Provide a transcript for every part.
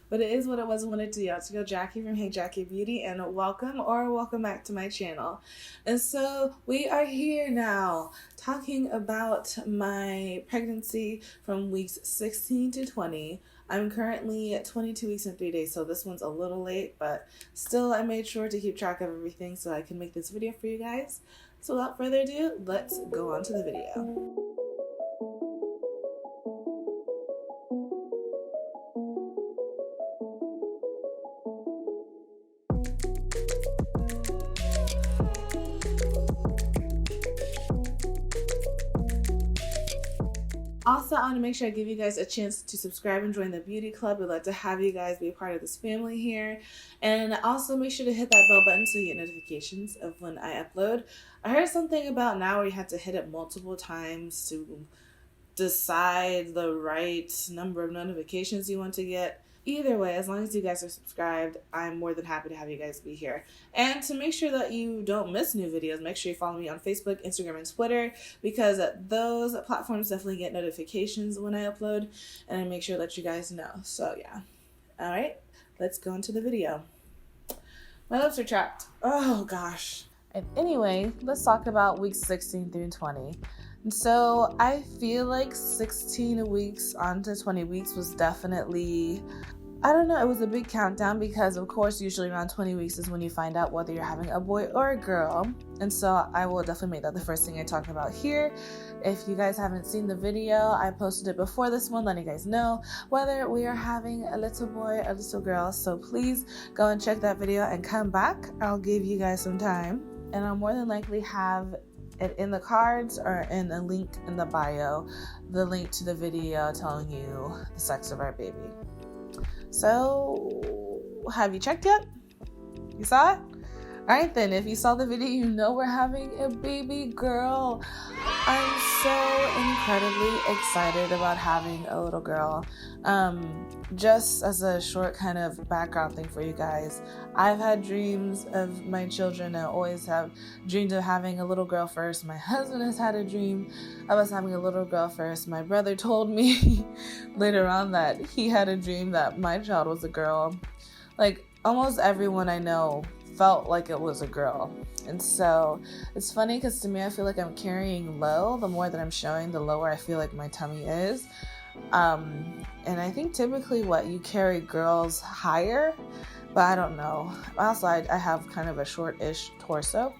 but it is what it was when it do. It's your Jackie from Hey Jackie Beauty, and welcome back to my channel. And so we are here now talking about my pregnancy from weeks 16 to 20. I'm currently at 22 weeks and 3 days, so this one's a little late, but still I made sure to keep track of everything so I can make this video for you guys. So without further ado, let's go on to the video. Also, I want to make sure I give you guys a chance to subscribe and join the beauty club. We'd love to have you guys be a part of this family here. And also make sure to hit that bell button so you get notifications of when I upload. I heard something about now where you have to hit it multiple times to decide the right number of notifications you want to get. Either way, as long as you guys are subscribed, I'm more than happy to have you guys be here. And to make sure that you don't miss new videos, make sure you follow me on Facebook, Instagram, and Twitter, because those platforms definitely get notifications when I upload, and I make sure to let you guys know. So yeah. Alright, let's go into the video. My lips are chapped. Oh gosh. And anyway, let's talk about weeks 16 through 20. And so I feel like 16 weeks onto 20 weeks was definitely, I don't know, it was a big countdown because of course usually around 20 weeks is when you find out whether you're having a boy or a girl. And so I will definitely make that the first thing I talk about here. If you guys haven't seen the video, I posted it before this one, letting you guys know whether we are having a little boy or a little girl. So please go and check that video and come back. I'll give you guys some time. And I'll more than likely have it in the cards or in a link in the bio, the link to the video telling you the sex of our baby. So, have you checked yet? You saw it? Alright then, if you saw the video, you know we're having a baby girl. I'm so incredibly excited about having a little girl. Just as a short kind of background thing for you guys, I've had dreams of my children. I always have dreamed of having a little girl first. My husband has had a dream of us having a little girl first. My brother told me later on that he had a dream that my child was a girl. Like almost everyone I know felt like it was a girl. And so it's funny because to me I feel like I'm carrying low. The more that I'm showing, the lower I feel like my tummy is. And I think typically you carry girls higher, but I don't know. Also, I have kind of a short-ish torso.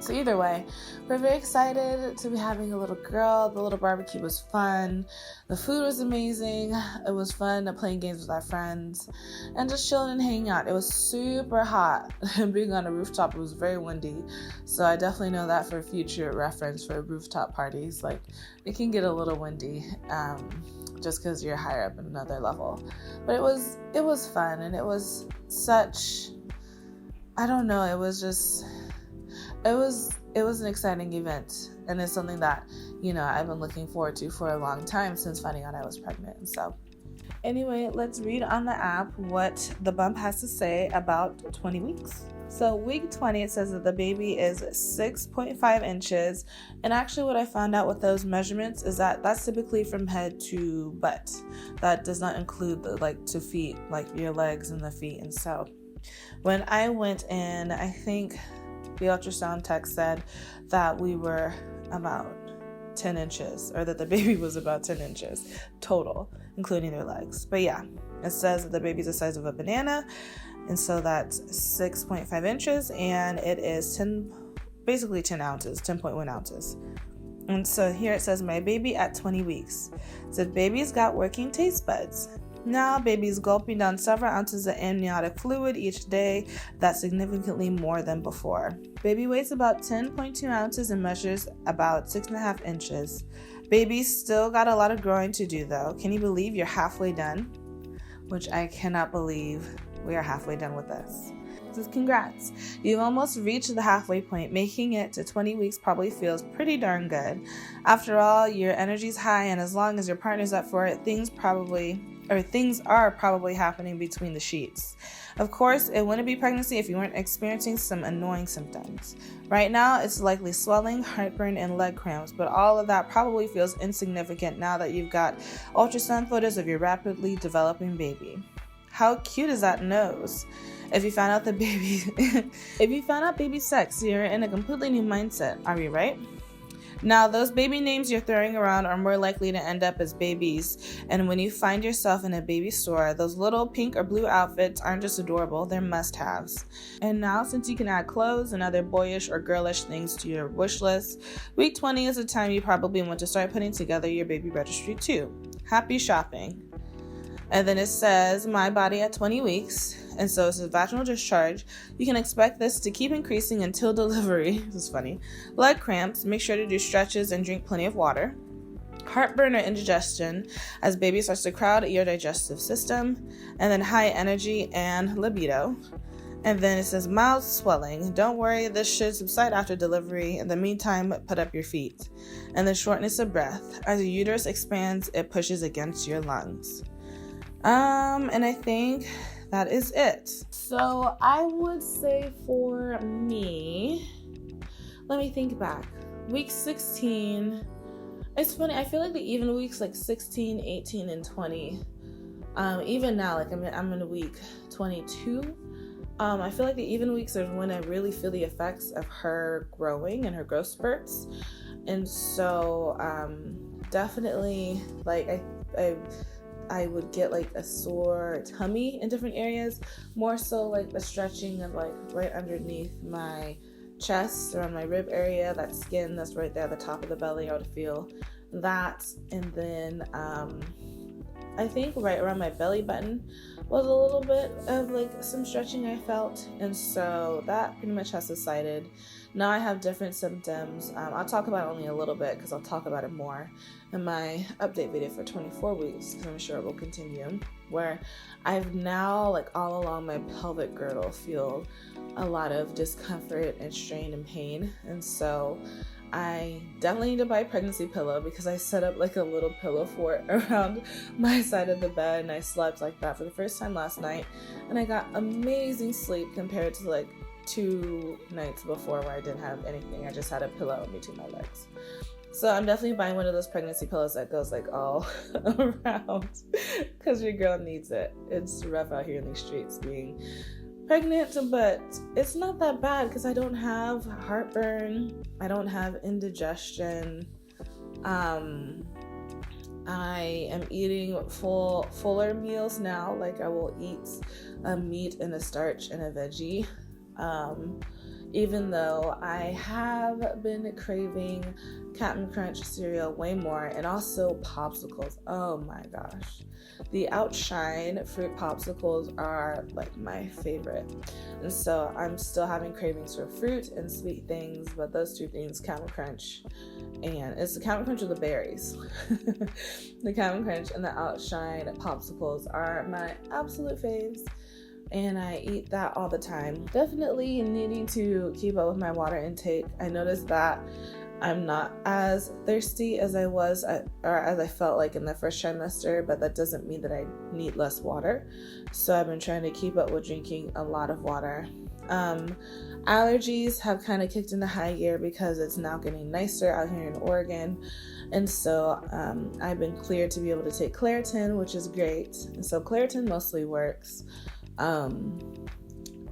So either way, we're very excited to be having a little girl. The little barbecue was fun. The food was amazing. It was fun playing games with our friends and just chilling and hanging out. It was super hot. Being on a rooftop, it was very windy. So I definitely know that for future reference for rooftop parties. Like it can get a little windy just because you're higher up in another level. But it was fun, and it was such, I don't know, it was an exciting event, and it's something that, I've been looking forward to for a long time since finding out I was pregnant. And so anyway, let's read on the app what the bump has to say about 20 weeks. So week 20, it says that the baby is 6.5 inches. And actually what I found out with those measurements is that that's typically from head to butt. That does not include to feet, like your legs and the feet. And so when I went in, I think the ultrasound tech said that we were about 10 inches, or that the baby was about 10 inches total, including their legs. But yeah, it says that the baby's the size of a banana, and so that's 6.5 inches, and it is 10 ounces, 10.1 ounces. And so here it says, my baby at 20 weeks. It said, baby's got working taste buds. Now, baby's gulping down several ounces of amniotic fluid each day. That's significantly more than before. Baby weighs about 10.2 ounces and measures about 6.5 inches. Baby's still got a lot of growing to do, though. Can you believe you're halfway done? Which I cannot believe we are halfway done with this. So congrats. You've almost reached the halfway point. Making it to 20 weeks probably feels pretty darn good. After all, your energy's high, and as long as your partner's up for it, things are probably happening between the sheets. Of course, it wouldn't be pregnancy if you weren't experiencing some annoying symptoms. Right now, it's likely swelling, heartburn, and leg cramps, but all of that probably feels insignificant now that you've got ultrasound photos of your rapidly developing baby. How cute is that nose? If you found out baby sex, you're in a completely new mindset. Are we right? Now, those baby names you're throwing around are more likely to end up as babies, and when you find yourself in a baby store, those little pink or blue outfits aren't just adorable, they're must-haves. And now, since you can add clothes and other boyish or girlish things to your wish list, week 20 is the time you probably want to start putting together your baby registry too. Happy shopping. And then it says, my body at 20 weeks. And so it's a vaginal discharge. You can expect this to keep increasing until delivery. This is funny. Leg cramps. Make sure to do stretches and drink plenty of water. Heartburn or indigestion as baby starts to crowd your digestive system. And then high energy and libido. And then it says mild swelling. Don't worry, this should subside after delivery. In the meantime, put up your feet. And then shortness of breath. As your uterus expands, it pushes against your lungs. And I think that is it. So I would say for me, let me think back. Week 16, it's funny, I feel like the even weeks like 16, 18, and 20, even now, like I'm in week 22, I feel like the even weeks are when I really feel the effects of her growing and her growth spurts. And so definitely like I would get like a sore tummy in different areas, more so like the stretching of like right underneath my chest, around my rib area, that skin that's right there at the top of the belly. I would feel that. And then I think right around my belly button was a little bit of like some stretching I felt, and so that pretty much has subsided. Now I have different symptoms. I'll talk about it only a little bit because I'll talk about it more in my update video for 24 weeks, because I'm sure it will continue, where I've now, like all along my pelvic girdle, feel a lot of discomfort and strain and pain. And so I definitely need to buy a pregnancy pillow, because I set up like a little pillow fort around my side of the bed, and I slept like that for the first time last night, and I got amazing sleep compared to like 2 nights before where I didn't have anything. I just had a pillow in between my legs. So I'm definitely buying one of those pregnancy pillows that goes like all around, because your girl needs it. It's rough out here in these streets being pregnant, but it's not that bad because I don't have heartburn, I don't have indigestion. I am eating fuller meals now. Like I will eat a meat and a starch and a veggie. Even though I have been craving Cap'n Crunch cereal way more, and also popsicles. Oh my gosh. The Outshine fruit popsicles are like my favorite. And so I'm still having cravings for fruit and sweet things, but those 2 things, Cap'n Crunch, and it's the Cap'n Crunch or the berries. The Cap'n Crunch and the Outshine popsicles are my absolute faves, and I eat that all the time. Definitely needing to keep up with my water intake. I noticed that I'm not as thirsty as I was or as I felt like in the first trimester, but that doesn't mean that I need less water. So I've been trying to keep up with drinking a lot of water. Allergies have kind of kicked into high gear because it's now getting nicer out here in Oregon. And so I've been cleared to be able to take Claritin, which is great. And so Claritin mostly works.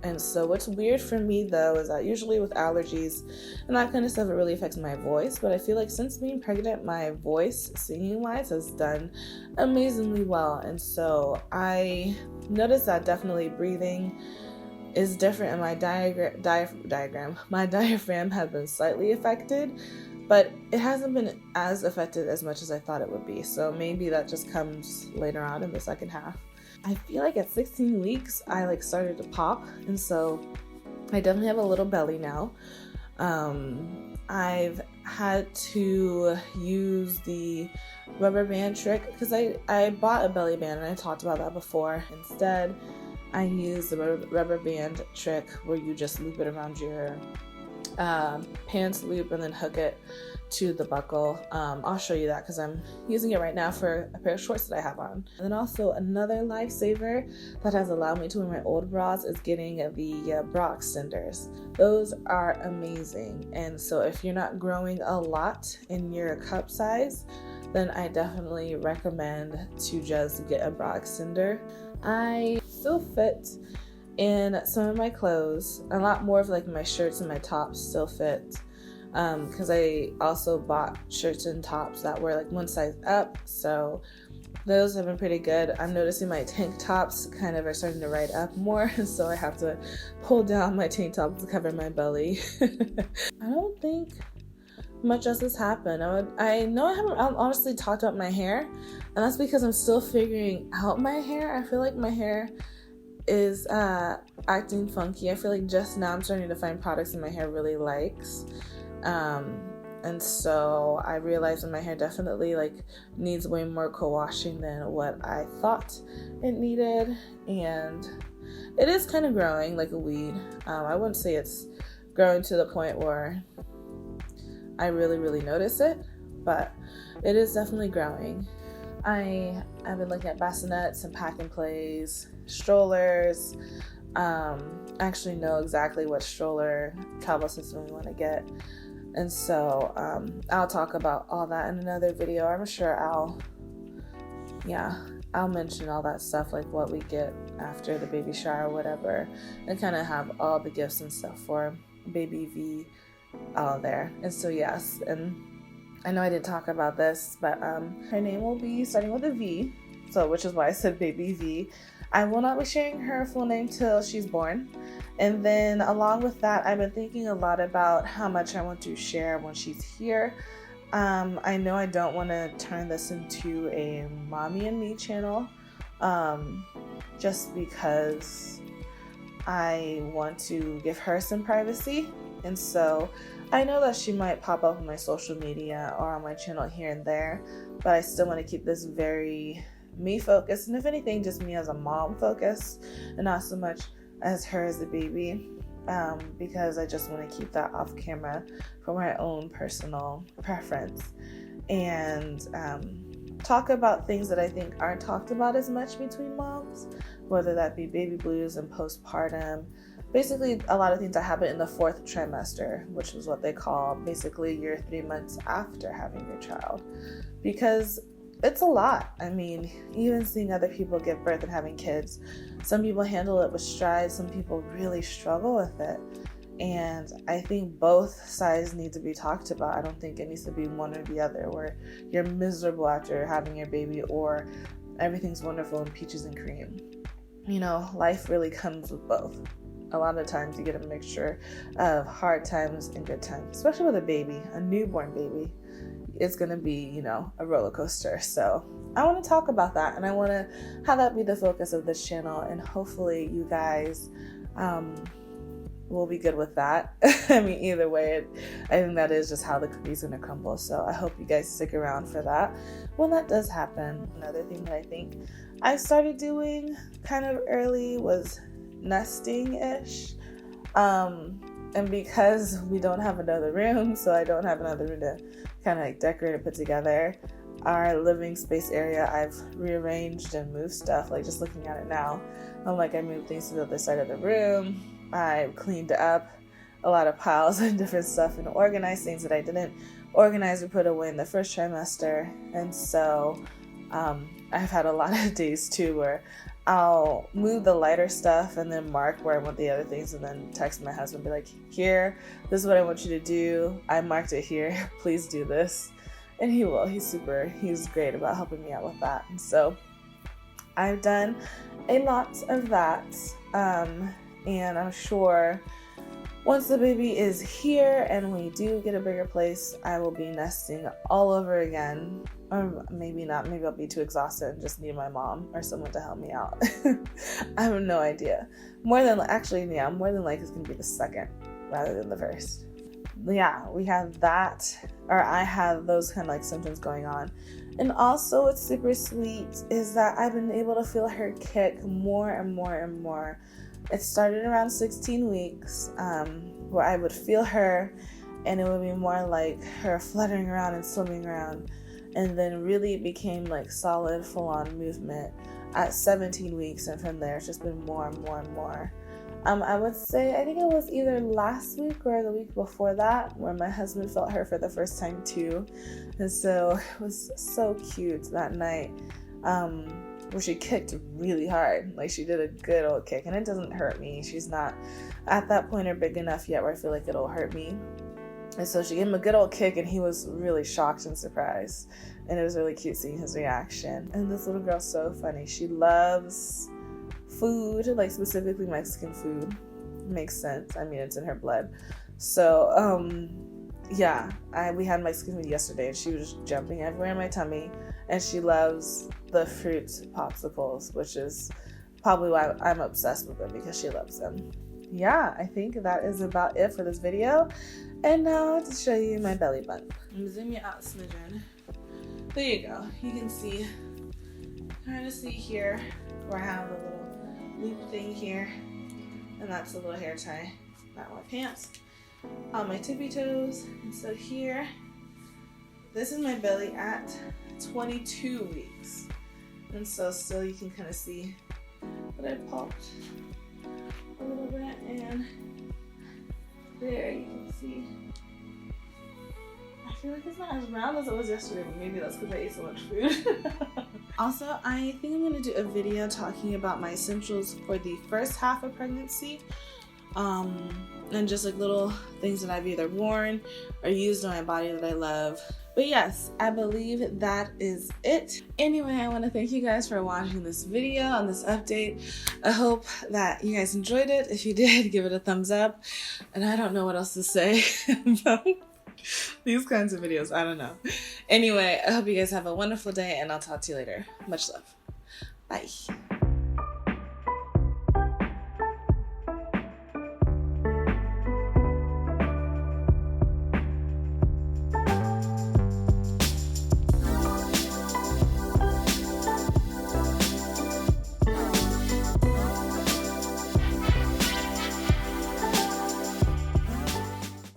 And so what's weird for me though is that usually with allergies and that kind of stuff, it really affects my voice. But I feel like since being pregnant, my voice singing wise has done amazingly well. And so I noticed that definitely breathing is different, and my my diaphragm has been slightly affected, but it hasn't been as affected as much as I thought it would be. So maybe that just comes later on in the second half. I feel like at 16 weeks, I like started to pop, and so I definitely have a little belly now. I've had to use the rubber band trick because I bought a belly band and I talked about that before. Instead, I use the rubber band trick where you just loop it around your pants loop and then hook it to the buckle. I'll show you that because I'm using it right now for a pair of shorts that I have on. And then also another lifesaver that has allowed me to wear my old bras is getting the bra extenders. Those are amazing. And so if you're not growing a lot in your cup size, then I definitely recommend to just get a bra extender. I still fit in some of my clothes. A lot more of like my shirts and my tops still fit, because I also bought shirts and tops that were like one size up, so those have been pretty good. I'm noticing my tank tops kind of are starting to ride up more, so I have to pull down my tank tops to cover my belly. I don't think much else has happened. I know I haven't honestly talked about my hair, and that's because I'm still figuring out my hair. I feel like my hair is acting funky. I feel like just now I'm starting to find products that my hair really likes. And so I realized that my hair definitely like needs way more co-washing than what I thought it needed, and it is kind of growing like a weed. I wouldn't say it's growing to the point where I really notice it, but it is definitely growing. I've been looking at bassinets and pack and plays, strollers. I actually know exactly what stroller travel system we want to get. And so I'll talk about all that in another video. I'm sure I'll mention all that stuff, like what we get after the baby shower or whatever, and kind of have all the gifts and stuff for baby V all there. And so yes, and I know I didn't talk about this, but her name will be starting with a V, so which is why I said baby V. I will not be sharing her full name till she's born. And then along with that, I've been thinking a lot about how much I want to share when she's here. I know I don't want to turn this into a mommy and me channel, just because I want to give her some privacy. And so I know that she might pop up on my social media or on my channel here and there, but I still want to keep this very me focused, and if anything, just me as a mom focused, and not so much as her as a baby, because I just want to keep that off camera for my own personal preference, and talk about things that I think aren't talked about as much between moms, whether that be baby blues and postpartum. Basically, a lot of things that happen in the 4th trimester, which is what they call basically your 3 months after having your child, because it's a lot. I mean, even seeing other people give birth and having kids, some people handle it with stride, some people really struggle with it. And I think both sides need to be talked about. I don't think it needs to be one or the other, where you're miserable after having your baby or everything's wonderful and peaches and cream. You know, life really comes with both. A lot of times you get a mixture of hard times and good times, especially with a baby, a newborn baby. It's going to be, you know, a roller coaster. So I want to talk about that, and I want to have that be the focus of this channel, and hopefully you guys will be good with that. I mean, either way, I think that is just how the cookie's going to crumble. So I hope you guys stick around for that when that does happen. Another thing that I think I started doing kind of early was nesting-ish. And because we don't have another room, so I don't have another room to kind of like decorate and put together, our living space area, I've rearranged and moved stuff. Like just looking at it now, I'm like, I moved things to the other side of the room. I cleaned up a lot of piles and different stuff and organized things that I didn't organize or put away in the 1st trimester. And so I've had a lot of days too where I'll move the lighter stuff and then mark where I want the other things, and then text my husband, be like, here, this is what I want you to do. I marked it here. Please do this. And he will. He's great about helping me out with that. And so I've done a lot of that. And I'm sure once the baby is here and we do get a bigger place, I will be nesting all over again. Or maybe not. Maybe I'll be too exhausted and just need my mom or someone to help me out. I have no idea. More than likely it's going to be the 2nd rather than the 1st. Yeah, we have that, or I have those kind of like symptoms going on. And also what's super sweet is that I've been able to feel her kick more and more and more. It started around 16 weeks, where I would feel her and it would be more like her fluttering around and swimming around. And then really it became like solid full-on movement at 17 weeks, and from there it's just been more and more and more. I would say, I think it was either last week or the week before that where my husband felt her for the first time too. And so it was so cute that night. where she kicked really hard. Like, she did a good old kick, and it doesn't hurt me. She's not at that point or big enough yet where I feel like it'll hurt me. And so she gave him a good old kick, and he was really shocked and surprised. And it was really cute seeing his reaction. And this little girl's so funny. She loves food, like specifically Mexican food. Makes sense. I mean, it's in her blood. So, yeah, we had Mexican food yesterday, and she was just jumping everywhere in my tummy. And she loves the fruit popsicles, which is probably why I'm obsessed with them, because she loves them. Yeah, I think that is about it for this video. And now to show you my belly button. I'm gonna zoom you out a smidgen. There you go. You can see, kind of see here where I have a little loop thing here. And that's a little hair tie. Not my pants. On my tippy toes. And so here, this is my belly at 22 weeks. And so still you can kind of see that I popped a little bit, and there you can see. I feel like it's not as round as it was yesterday, but maybe that's because I ate so much food. Also, I think I'm going to do a video talking about my essentials for the first half of pregnancy. And just like little things that I've either worn or used on my body that I love. But yes, I believe that is it. Anyway, I want to thank you guys for watching this video on this update. I hope that you guys enjoyed it. If you did, give it a thumbs up. And I don't know what else to say about these kinds of videos. I don't know. Anyway, I hope you guys have a wonderful day, and I'll talk to you later. Much love. Bye.